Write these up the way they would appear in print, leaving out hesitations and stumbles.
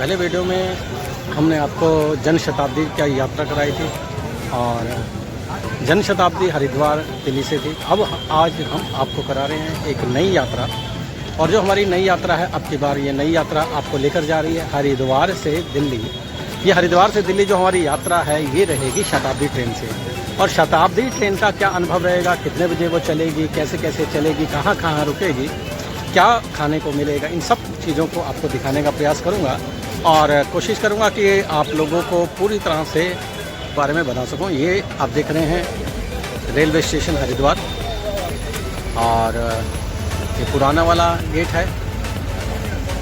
पहले वीडियो में हमने आपको जन शताब्दी की यात्रा कराई थी और जन शताब्दी हरिद्वार दिल्ली से थी। अब आज हम आपको करा रहे हैं एक नई यात्रा, और जो हमारी नई यात्रा है अब की बार ये नई यात्रा आपको लेकर जा रही है हरिद्वार से दिल्ली। ये हरिद्वार से दिल्ली जो हमारी यात्रा है ये रहेगी शताब्दी ट्रेन से। और शताब्दी ट्रेन का क्या अनुभव रहेगा, कितने बजे वो चलेगी, कैसे कैसे चलेगी, कहाँ कहाँ रुकेगी, क्या खाने को मिलेगा, इन सब चीज़ों को आपको दिखाने का प्रयास करूँगा और कोशिश करूँगा कि आप लोगों को पूरी तरह से बारे में बता सकूँ। ये आप देख रहे हैं रेलवे स्टेशन हरिद्वार, और ये पुराना वाला गेट है।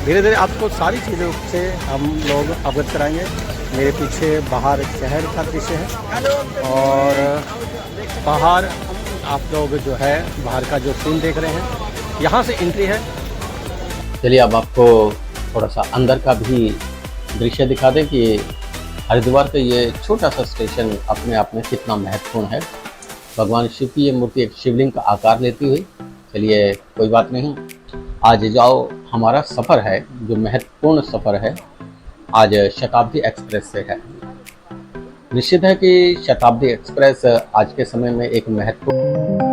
धीरे धीरे आपको सारी चीज़ों से हम लोग अवगत कराएंगे। मेरे पीछे बाहर शहर का दृश्य है और बाहर आप लोग जो है बाहर का जो सीन देख रहे हैं, यहाँ से एंट्री है। चलिए अब आपको थोड़ा सा अंदर का भी दृश्य दिखा दें कि हरिद्वार का ये छोटा सा स्टेशन अपने आप में कितना महत्वपूर्ण है। भगवान शिव की ये मूर्ति एक शिवलिंग का आकार लेती हुई। चलिए कोई बात नहीं, आज जाओ हमारा सफ़र है जो महत्वपूर्ण सफ़र है, आज शताब्दी एक्सप्रेस से है। निश्चित है कि शताब्दी एक्सप्रेस आज के समय में एक महत्वपूर्ण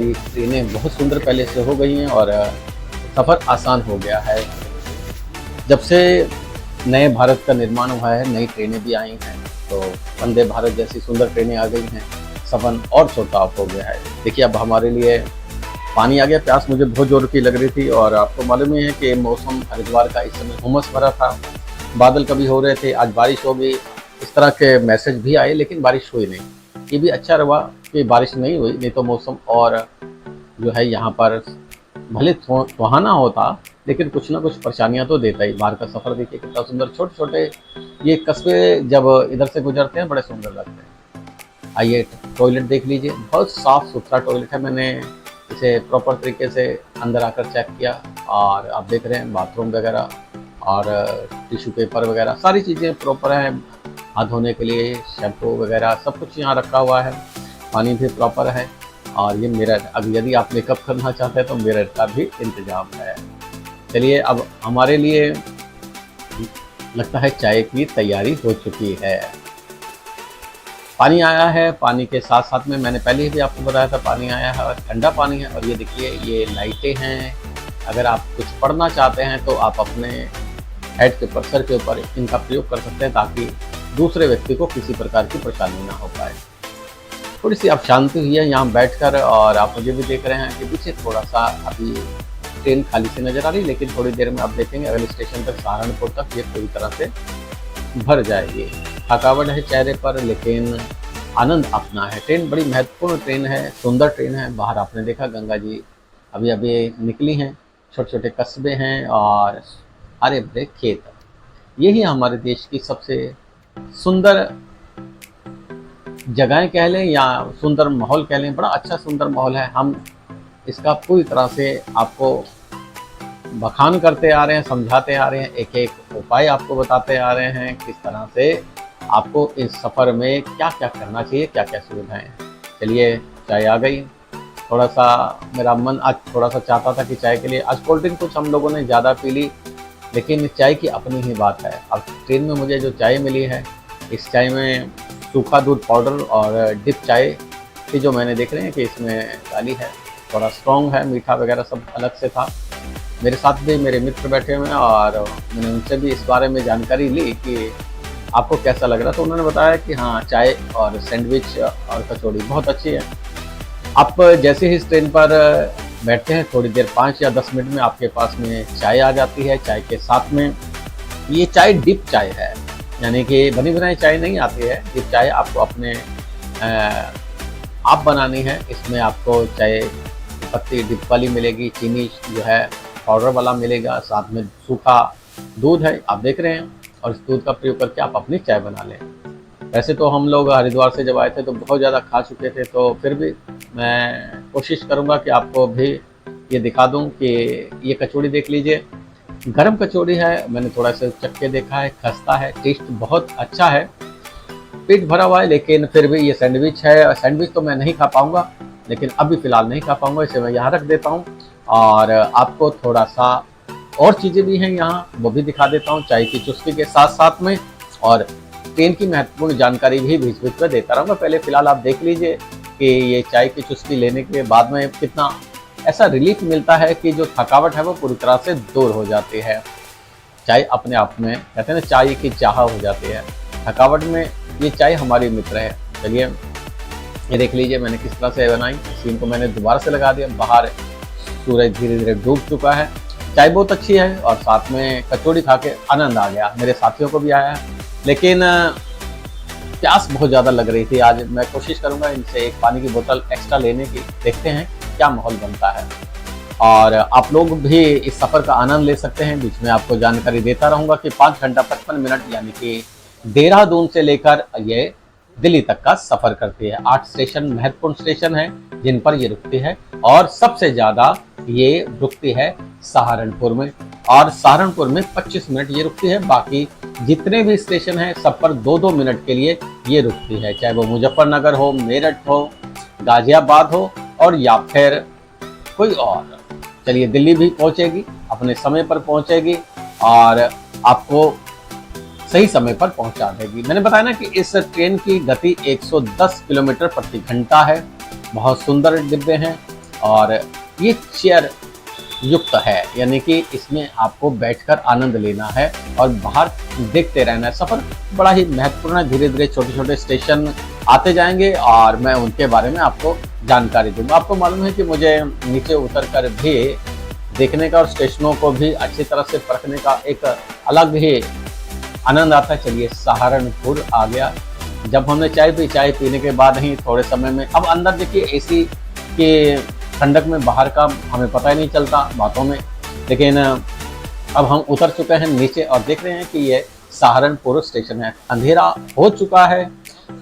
हमारी ट्रेनें बहुत सुंदर पहले से हो गई हैं और सफ़र आसान हो गया है। जब से नए भारत का निर्माण हुआ है, नई ट्रेनें भी आई हैं, तो वंदे भारत जैसी सुंदर ट्रेनें आ गई हैं, सफ़र और छोटा हो गया है। देखिए अब हमारे लिए पानी आ गया, प्यास मुझे बहुत ज़ोर की लग रही थी और आपको मालूम ही है कि मौसम हरिद्वार का इस समय उमस भरा था, बादल कभी हो रहे थे, आज बारिश होगी, इस तरह के मैसेज भी आए, लेकिन बारिश हुई नहीं। ये भी अच्छा रहा कि बारिश नहीं हुई, नहीं तो मौसम और जो है यहाँ पर भले सुहाना होता, लेकिन कुछ ना कुछ परेशानियाँ तो देता ही। बाहर का सफ़र देखिए कितना सुंदर, छोटे छोटे ये कस्बे जब इधर से गुजरते हैं बड़े सुंदर लगते हैं। आइए टॉयलेट देख लीजिए, बहुत साफ़ सुथरा टॉयलेट है। मैंने इसे प्रॉपर तरीके से अंदर आकर चेक किया और आप देख रहे हैं बाथरूम वगैरह और टिश्यू पेपर वगैरह सारी चीज़ें प्रॉपर हैं। हाथ धोने के लिए शैम्पू वगैरह सब कुछ यहाँ रखा हुआ है, पानी भी प्रॉपर है और ये मिरर, अब यदि आप मेकअप करना चाहते हैं तो मिरर का भी इंतजाम है। चलिए अब हमारे लिए लगता है चाय की तैयारी हो चुकी है। पानी आया है, पानी के साथ साथ में मैंने पहले भी आपको बताया था पानी आया है और ठंडा पानी है। और ये देखिए ये लाइटें हैं, अगर आप कुछ पढ़ना चाहते हैं तो आप अपने हेड के ऊपर, सर के ऊपर इनका प्रयोग कर सकते हैं ताकि दूसरे व्यक्ति को किसी प्रकार की परेशानी ना हो पाए। थोड़ी सी अब शांति हुई है यहाँ बैठकर और आप मुझे भी देख रहे हैं कि पीछे थोड़ा सा अभी ट्रेन खाली सी नज़र आ रही है, लेकिन थोड़ी देर में आप देखेंगे अगले स्टेशन तक, सहारनपुर तक, ये पूरी तरह से भर जाएगी। थकावट है चेहरे पर, लेकिन आनंद अपना है। ट्रेन बड़ी महत्वपूर्ण ट्रेन है, सुंदर ट्रेन है। बाहर आपने देखा गंगा जी अभी अभी निकली हैं, छोटे छोटे कस्बे हैं और हरे भरे खेत। यही हमारे देश की सबसे सुंदर जगहें कह लें या सुंदर माहौल कह लें। बड़ा अच्छा सुंदर माहौल है, हम इसका पूरी तरह से आपको बखान करते आ रहे हैं, समझाते आ रहे हैं, एक एक उपाय आपको बताते आ रहे हैं किस तरह से आपको इस सफ़र में क्या क्या करना चाहिए, क्या क्या सुविधाएं हैं। चलिए चाय आ गई, थोड़ा सा मेरा मन आज थोड़ा सा चाहता था कि चाय के लिए, आज कोल्ड ड्रिंक कुछ हम लोगों ने ज़्यादा पी ली, लेकिन चाय की अपनी ही बात है। अब ट्रेन में मुझे जो चाय मिली है, इस चाय में सूखा दूध पाउडर और डिप चाय की जो मैंने देख रहे हैं कि इसमें डाली है, थोड़ा स्ट्रॉन्ग है, मीठा वगैरह सब अलग से था। मेरे साथ भी मेरे मित्र बैठे हुए हैं और मैंने उनसे भी इस बारे में जानकारी ली कि आपको कैसा लग रहा, तो उन्होंने बताया कि हाँ चाय और सैंडविच और कचौड़ी बहुत अच्छी है। आप जैसे ही इस ट्रेन पर बैठते हैं, थोड़ी देर 5 या 10 मिनट में आपके पास में चाय आ जाती है। चाय के साथ में ये चाय डिप चाय है, यानी कि बनी बनाई चाय नहीं आती है। डिप चाय आपको अपने आप बनानी है। इसमें आपको चाय पत्ती डिप वाली मिलेगी, चीनी जो है पाउडर वाला मिलेगा, साथ में सूखा दूध है आप देख रहे हैं, और इस दूध का प्रयोग करके आप अपनी चाय बना लें। वैसे तो हम लोग हरिद्वार से जब आए थे तो बहुत ज़्यादा खा चुके थे, तो फिर भी मैं कोशिश करूँगा कि आपको भी ये दिखा दूँ कि ये कचौड़ी देख लीजिए, गरम कचौड़ी है। मैंने थोड़ा सा चख के देखा है, खस्ता है, टेस्ट बहुत अच्छा है, पेट भरा हुआ है। लेकिन फिर भी ये सैंडविच है, सैंडविच तो मैं नहीं खा पाऊँगा, लेकिन अभी फ़िलहाल नहीं खा पाऊँगा, इसे मैं यहाँ रख देता हूँ और आपको थोड़ा सा और चीज़ें भी हैं यहाँ, वो भी दिखा देता हूँ चाय की चुस्की के साथ साथ में, और ट्रेन की महत्वपूर्ण जानकारी भी बीच बीच में देता रहूँगा। पहले फ़िलहाल आप देख लीजिए कि ये चाय की चुस्की लेने के बाद में कितना ऐसा रिलीफ मिलता है कि जो थकावट है वो पूरी तरह से दूर हो जाती है। चाय अपने आप में कहते हैं ना, चाय की चाह हो जाती है थकावट में, ये चाय हमारी मित्र है। चलिए ये देख लीजिए मैंने किस तरह से बनाई, स्क्रीन को मैंने दोबारा से लगा दिया, बाहर सूरज धीरे धीरे डूब चुका है। चाय बहुत अच्छी है और साथ में कचौड़ी खा के आनंद आ गया, मेरे साथियों को भी आया है, लेकिन प्यास बहुत ज़्यादा लग रही थी। आज मैं कोशिश करूंगा इनसे एक पानी की बोतल एक्स्ट्रा लेने की, देखते हैं क्या माहौल बनता है। और आप लोग भी इस सफ़र का आनंद ले सकते हैं। बीच में आपको जानकारी देता रहूँगा कि 5 घंटा 55 मिनट यानी कि देहरादून से लेकर ये दिल्ली तक का सफ़र करती है। 8 स्टेशन महत्वपूर्ण स्टेशन हैं जिन पर ये रुकती है, और सबसे ज़्यादा ये रुकती है सहारनपुर में, और सहारनपुर में 25 मिनट ये रुकती है। बाकी जितने भी स्टेशन हैं सब पर 2-2 मिनट के लिए ये रुकती है, चाहे वो मुजफ्फरनगर हो, मेरठ हो, गाजियाबाद हो और या फिर कोई और। चलिए दिल्ली भी पहुंचेगी, अपने समय पर पहुंचेगी और आपको सही समय पर पहुंचा देगी। मैंने बताया ना कि इस ट्रेन की गति 110 किलोमीटर प्रति घंटा है। बहुत सुंदर डिब्बे हैं और ये चेयर युक्त है, यानी कि इसमें आपको बैठकर आनंद लेना है और बाहर देखते रहना है। सफ़र बड़ा ही महत्वपूर्ण है, धीरे धीरे छोटे छोटे स्टेशन आते जाएंगे और मैं उनके बारे में आपको जानकारी दूंगा। आपको मालूम है कि मुझे नीचे उतर कर भी देखने का और स्टेशनों को भी अच्छी तरह से परखने का एक अलग ही आनंद आता है। चलिए, सहारनपुर आ गया। जब हमने चाय पी, चाय पीने के बाद ही थोड़े समय में अब अंदर देखिए एसी के ठंडक में बाहर का हमें पता ही नहीं चलता बातों में, लेकिन अब हम उतर चुके हैं नीचे और देख रहे हैं कि ये सहारनपुर स्टेशन है। अंधेरा हो चुका है,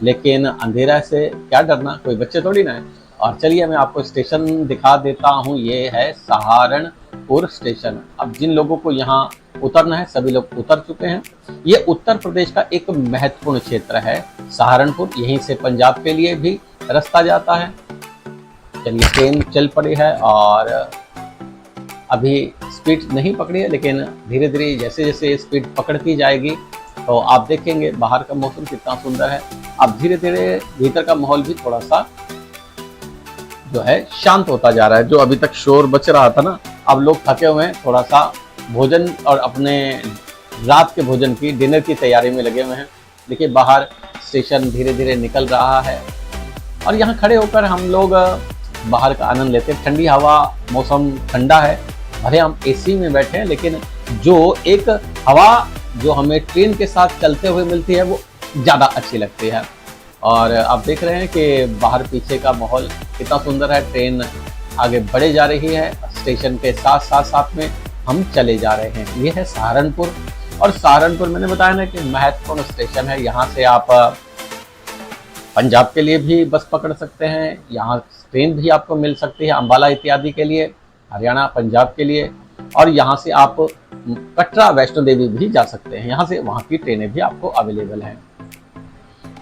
लेकिन अंधेरा से क्या डरना, कोई बच्चे थोड़ी ना है। और चलिए मैं आपको स्टेशन दिखा देता हूँ। ये है सहारनपुर स्टेशन। अब जिन लोगों को यहाँ उतरना है सभी लोग उतर चुके हैं। ये उत्तर प्रदेश का एक महत्वपूर्ण क्षेत्र है सहारनपुर, यहीं से पंजाब के लिए भी रास्ता जाता है। चलिए, ट्रेन चल पड़ी है और अभी स्पीड नहीं पकड़ी है, लेकिन धीरे धीरे जैसे जैसे स्पीड पकड़ती जाएगी तो आप देखेंगे बाहर का मौसम कितना सुंदर है। अब धीरे धीरे भीतर का माहौल भी थोड़ा सा जो है शांत होता जा रहा है। जो अभी तक शोर बच रहा था ना, अब लोग थके हुए हैं, थोड़ा सा भोजन और अपने रात के भोजन की डिनर की तैयारी में लगे हुए हैं। देखिए बाहर स्टेशन धीरे धीरे निकल रहा है और यहाँ खड़े होकर हम लोग बाहर का आनंद लेते हैं। ठंडी हवा, मौसम ठंडा है, भले हम एसी में बैठे हैं, लेकिन जो एक हवा जो हमें ट्रेन के साथ चलते हुए मिलती है वो ज़्यादा अच्छी लगती है। और आप देख रहे हैं कि बाहर पीछे का माहौल कितना सुंदर है। ट्रेन आगे बढ़े जा रही है, स्टेशन के साथ में हम चले जा रहे हैं। ये है सहारनपुर। और सहारनपुर मैंने बताया ना कि महत्वपूर्ण स्टेशन है। यहाँ से आप पंजाब के लिए भी बस पकड़ सकते हैं, यहाँ ट्रेन भी आपको मिल सकती है अम्बाला इत्यादि के लिए, हरियाणा पंजाब के लिए। और यहाँ से आप कटरा वैष्णो देवी भी जा सकते हैं, यहाँ से वहाँ की ट्रेनें भी आपको अवेलेबल हैं।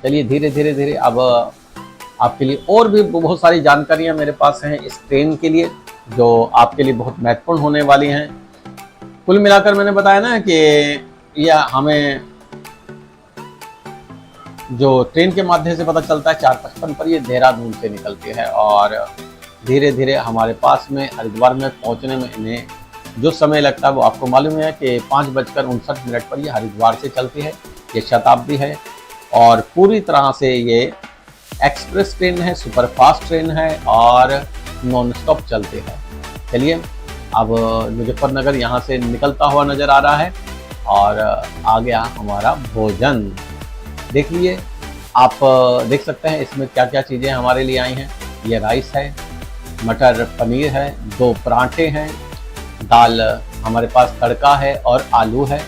चलिए धीरे धीरे अब आपके लिए और भी बहुत सारी जानकारियाँ मेरे पास हैं इस ट्रेन के लिए, जो आपके लिए बहुत महत्वपूर्ण होने वाली हैं। कुल मिलाकर मैंने बताया ना कि यह हमें जो ट्रेन के माध्यम से पता चलता है 4:55 पर ये देहरादून से निकलती है और धीरे धीरे हमारे पास में हरिद्वार में पहुंचने में इन्हें जो समय लगता है वो आपको मालूम है कि 5:59 पर ये हरिद्वार से चलती है। ये शताब्दी है और पूरी तरह से ये एक्सप्रेस ट्रेन है, सुपरफास्ट ट्रेन है और नॉन स्टॉप चलती है। चलिए, अब मुजफ्फरनगर यहाँ से निकलता हुआ नज़र आ रहा है और आ गया हमारा भोजन। देख लिए, आप देख सकते हैं इसमें क्या क्या चीज़ें हमारे लिए आई हैं। ये राइस है, मटर पनीर है, 2 पराठे हैं, दाल हमारे पास तड़का है और आलू है,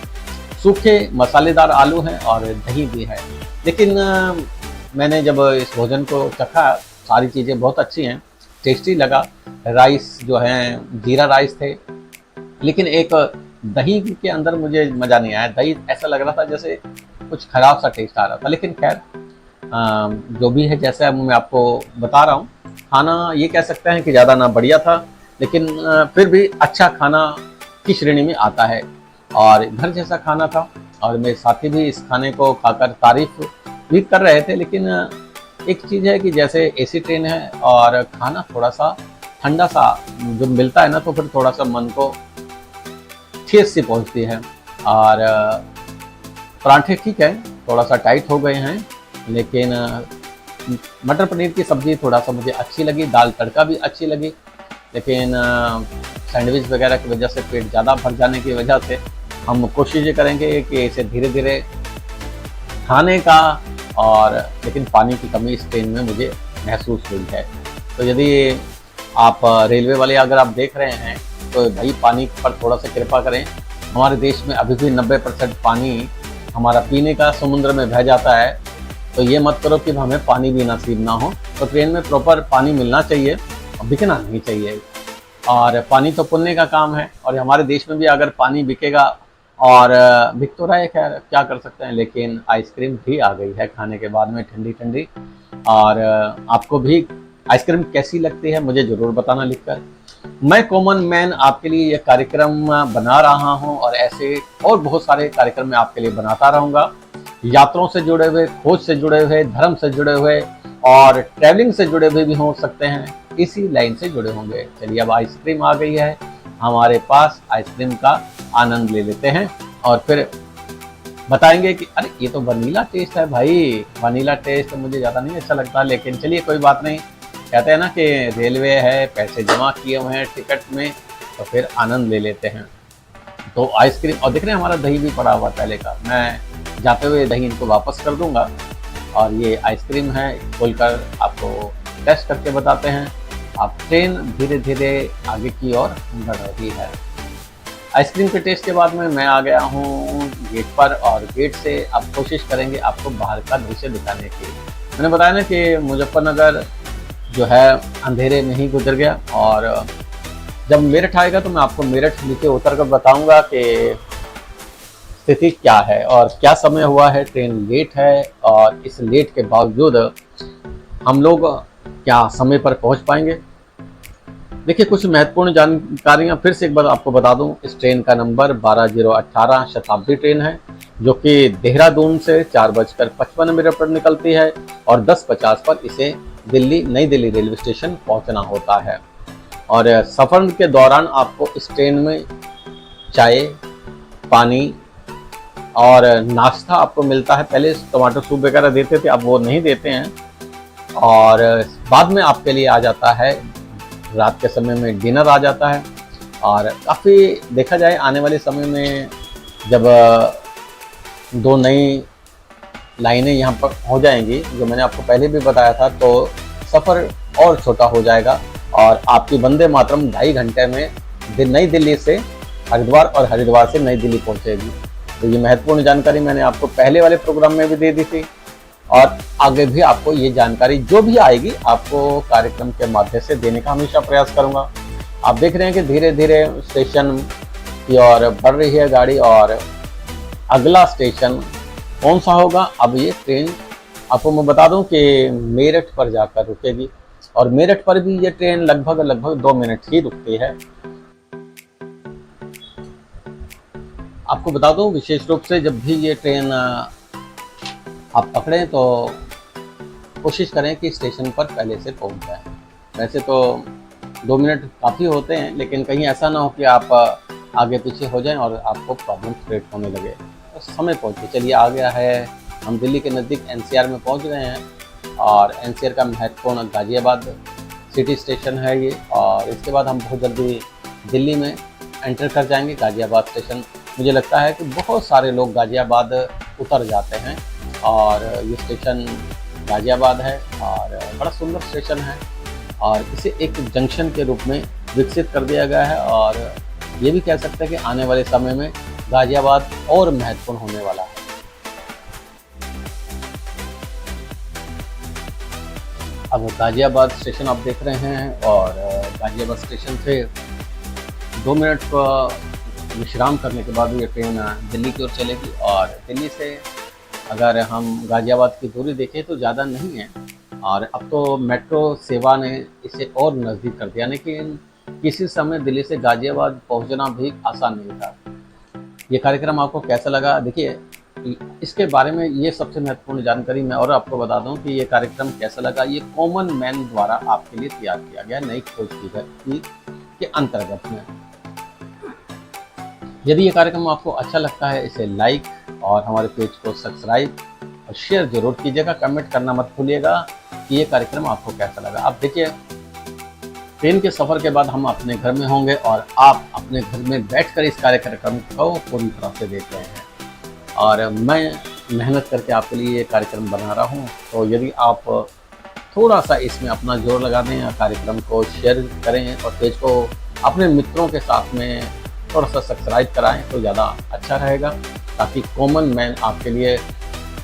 सूखे मसालेदार आलू हैं और दही भी है। लेकिन मैंने जब इस भोजन को चखा, सारी चीज़ें बहुत अच्छी हैं, टेस्टी लगा। राइस जो हैं जीरा राइस थे, लेकिन एक दही के अंदर मुझे मज़ा नहीं आया। दही ऐसा लग रहा था जैसे कुछ ख़राब सा टेस्ट आ रहा था। लेकिन खैर जो भी है, जैसे मैं आपको बता रहा हूँ, खाना ये कह सकते हैं कि ज़्यादा ना बढ़िया था, लेकिन फिर भी अच्छा खाना की श्रेणी में आता है और घर जैसा खाना था। और मेरे साथी भी इस खाने को खाकर तारीफ भी कर रहे थे। लेकिन एक चीज़ है कि जैसे एसी ट्रेन है और खाना थोड़ा सा ठंडा सा जो मिलता है ना, तो फिर थोड़ा सा मन को ठेस सी पहुंचती है। और पराठे ठीक है, थोड़ा सा टाइट हो गए हैं, लेकिन मटर पनीर की सब्ज़ी थोड़ा सा मुझे अच्छी लगी, दाल तड़का भी अच्छी लगी। लेकिन सैंडविच वगैरह की वजह से पेट ज़्यादा भर जाने की वजह से हम कोशिश ये करेंगे कि इसे धीरे धीरे खाने का, और लेकिन पानी की कमी इस ट्रेन में मुझे महसूस हुई है। तो यदि आप रेलवे वाले अगर आप देख रहे हैं तो भाई पानी पर थोड़ा सा कृपा करें। हमारे देश में अभी भी 90% पानी हमारा पीने का समुद्र में बह जाता है, तो ये मत करो कि हमें पानी भी नसीब ना हो। तो ट्रेन में प्रॉपर पानी मिलना चाहिए, बिकना नहीं चाहिए। और पानी तो पुण्य का काम है, और हमारे देश में भी अगर पानी बिकेगा, और बिक तो रहा है, खैर क्या कर सकते हैं। लेकिन आइसक्रीम भी आ गई है खाने के बाद में ठंडी ठंडी। और आपको भी आइसक्रीम कैसी लगती है मुझे ज़रूर बताना लिखकर। मैं कॉमन मैन आपके लिए यह कार्यक्रम बना रहा हूं, और ऐसे और बहुत सारे कार्यक्रम मैं आपके लिए बनाता रहूँगा। यात्राओं से जुड़े हुए, खोज से जुड़े हुए, धर्म से जुड़े हुए और ट्रैवलिंग से जुड़े हुए भी हो सकते हैं। इसी लाइन से जुड़े होंगे। चलिए अब आइसक्रीम आ गई है हमारे पास, आइसक्रीम का आनंद ले लेते हैं और फिर बताएंगे कि अरे ये तो वनीला टेस्ट है भाई। वनीला टेस्ट मुझे ज़्यादा नहीं अच्छा लगता, लेकिन चलिए कोई बात नहीं। कहते हैं ना कि रेलवे है, पैसे जमा किए हुए हैं टिकट में, तो फिर आनंद ले लेते हैं। तो आइसक्रीम, और देख रहे हैं हमारा दही भी पड़ा हुआ पहले का, मैं जाते हुए दही इनको वापस कर दूंगा। और ये आइसक्रीम है, खोलकर आपको टेस्ट करके बताते हैं। अब ट्रेन धीरे धीरे आगे की ओर बढ़ रही है। आइसक्रीम के टेस्ट के बाद में मैं आ गया हूँ गेट पर, और गेट से अब कोशिश करेंगे आपको बाहर का दृश्य दिखाने की। मैंने बताया ना कि मुजफ्फरनगर जो है अंधेरे में ही गुजर गया, और जब मेरठ आएगा तो मैं आपको मेरठ नीचे उतर कर बताऊँगा कि स्थिति क्या है और क्या समय हुआ है। ट्रेन लेट है, और इस लेट के बावजूद हम लोग क्या समय पर पहुँच पाएंगे। देखिए कुछ महत्वपूर्ण जानकारियां फिर से एक बार आपको बता दूं। इस ट्रेन का नंबर 12018 शताब्दी ट्रेन है, जो कि देहरादून से 4:55 पर निकलती है, और 10:50 पर इसे नई दिल्ली रेलवे स्टेशन पहुंचना होता है। और सफ़र के दौरान आपको इस ट्रेन में चाय, पानी और नाश्ता आपको मिलता है। पहले टमाटर सूप वगैरह देते थे, अब वो नहीं देते हैं। और बाद में आपके लिए आ जाता है, रात के समय में डिनर आ जाता है। और काफ़ी देखा जाए आने वाले समय में जब 2 नई लाइनें यहाँ पर हो जाएंगी, जो मैंने आपको पहले भी बताया था, तो सफ़र और छोटा हो जाएगा, और आपकी वंदे मातरम 2.5 घंटे में नई दिल्ली से हरिद्वार और हरिद्वार से नई दिल्ली पहुँचेगी। तो ये महत्वपूर्ण जानकारी मैंने आपको पहले वाले प्रोग्राम में भी दे दी थी, और आगे भी आपको ये जानकारी जो भी आएगी आपको कार्यक्रम के माध्यम से देने का हमेशा प्रयास करूंगा। आप देख रहे हैं कि धीरे धीरे स्टेशन की ओर बढ़ रही है गाड़ी, और अगला स्टेशन कौन सा होगा, अब ये ट्रेन आपको मैं बता दूं कि मेरठ पर जाकर रुकेगी, और मेरठ पर भी ये ट्रेन लगभग 2 मिनट ही रुकती है। आपको बता दूं विशेष रूप से जब भी ये ट्रेन आप पकड़ें तो कोशिश करें कि स्टेशन पर पहले से पहुंच जाएं। वैसे तो 2 मिनट काफ़ी होते हैं, लेकिन कहीं ऐसा ना हो कि आप आगे पीछे हो जाएं और आपको प्रॉब्लम क्रिएट होने लगे। तो समय पहुंचे। चलिए आ गया है, हम दिल्ली के नज़दीक एनसीआर में पहुंच गए हैं, और एनसीआर का महत्वपूर्ण गाजियाबाद सिटी स्टेशन है ये। और इसके बाद हम बहुत जल्दी दिल्ली में एंटर कर जाएंगे, गाजियाबाद स्टेशन। मुझे लगता है कि बहुत सारे लोग गाजियाबाद उतर जाते हैं, और ये स्टेशन गाजियाबाद है, और बड़ा सुंदर स्टेशन है, और इसे एक जंक्शन के रूप में विकसित कर दिया गया है। और ये भी कह सकते हैं कि आने वाले समय में गाजियाबाद और महत्वपूर्ण होने वाला है। अब गाजियाबाद स्टेशन आप देख रहे हैं, और गाजियाबाद स्टेशन से 2 मिनट का विश्राम करने के बाद ये ट्रेन दिल्ली की ओर चलेगी। और दिल्ली से अगर हम गाजियाबाद की दूरी देखें तो ज़्यादा नहीं है, और अब तो मेट्रो सेवा ने इसे और नज़दीक कर दिया। लेकिन किसी समय दिल्ली से गाजियाबाद पहुंचना भी आसान नहीं था। ये कार्यक्रम आपको कैसा लगा? देखिए इसके बारे में ये सबसे महत्वपूर्ण जानकारी मैं और आपको बता दूं कि ये कार्यक्रम कैसा लगा। ये कॉमन मैन द्वारा आपके लिए तैयार किया गया नई खोज के अंतर्गत में। यदि ये कार्यक्रम आपको अच्छा लगता है, इसे लाइक और हमारे पेज को सब्सक्राइब और शेयर जरूर कीजिएगा। कमेंट करना मत भूलिएगा कि ये कार्यक्रम आपको कैसा लगा। आप देखिए ट्रेन के सफ़र के बाद हम अपने घर में होंगे, और आप अपने घर में बैठकर इस कार्यक्रम को पूरी तरह से देख रहे हैं, और मैं मेहनत करके आपके लिए ये कार्यक्रम बना रहा हूँ। तो यदि आप थोड़ा सा इसमें अपना जोर लगा दें, या कार्यक्रम को शेयर करें और पेज को अपने मित्रों के साथ में थोड़ा सा सब्सक्राइब कराएं तो ज़्यादा अच्छा रहेगा, ताकि कॉमन मैन आपके लिए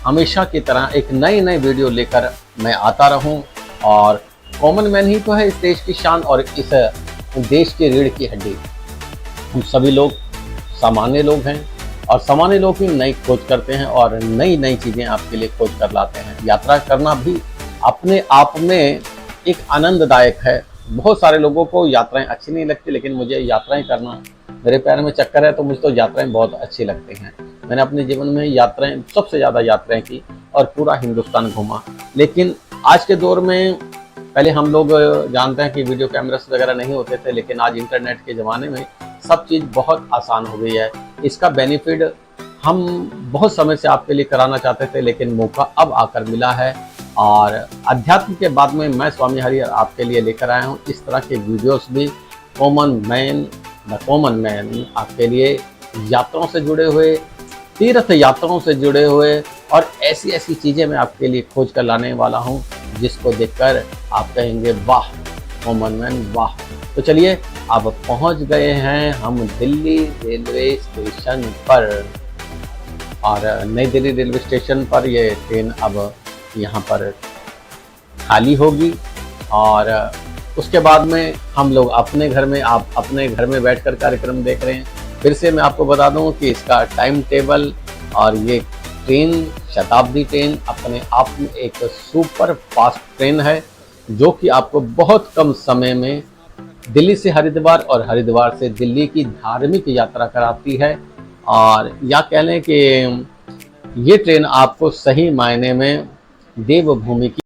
हमेशा की तरह एक नई वीडियो लेकर मैं आता रहूं। और कॉमन मैन ही तो है इस देश की शान और इस देश की रीढ़ की हड्डी। हम सभी लोग सामान्य लोग हैं, और सामान्य लोग ही नई खोज करते हैं और नई चीज़ें आपके लिए खोज कर लाते हैं। यात्रा करना भी अपने आप में एक आनंददायक है। बहुत सारे लोगों को यात्राएं अच्छी नहीं लगती, लेकिन मुझे यात्राएं करना, मेरे पैर में चक्कर है तो मुझे तो यात्राएं बहुत अच्छी लगती हैं। मैंने अपने जीवन में यात्राएं, सबसे ज़्यादा यात्राएं की, और पूरा हिंदुस्तान घूमा। लेकिन आज के दौर में पहले हम लोग जानते हैं कि वीडियो कैमरास वगैरह नहीं होते थे, लेकिन आज इंटरनेट के ज़माने में सब चीज़ बहुत आसान हो गई है। इसका बेनिफिट हम बहुत समय से आपके लिए कराना चाहते थे, लेकिन मौका अब आकर मिला है। और अध्यात्म के बाद में मैं स्वामी हरिहर आपके लिए लेकर आया हूँ इस तरह के वीडियोस भी, कॉमन मैन आपके लिए यात्राओं से जुड़े हुए, तीर्थ यात्राओं से जुड़े हुए और ऐसी ऐसी चीज़ें मैं आपके लिए खोज कर लाने वाला हूँ जिसको देखकर आप कहेंगे वाह कॉमन मैन वाह। तो चलिए अब पहुँच गए हैं हम दिल्ली रेलवे स्टेशन पर, और नई दिल्ली रेलवे स्टेशन पर ये ट्रेन अब यहाँ पर खाली होगी। और उसके बाद में हम लोग अपने घर में, आप अपने घर में बैठकर कार्यक्रम देख रहे हैं। फिर से मैं आपको बता दूं कि इसका टाइम टेबल और ये ट्रेन शताब्दी ट्रेन अपने आप में एक सुपर फास्ट ट्रेन है, जो कि आपको बहुत कम समय में दिल्ली से हरिद्वार और हरिद्वार से दिल्ली की धार्मिक यात्रा कराती है। और या कह लें कि ये ट्रेन आपको सही मायने में देवभूमि की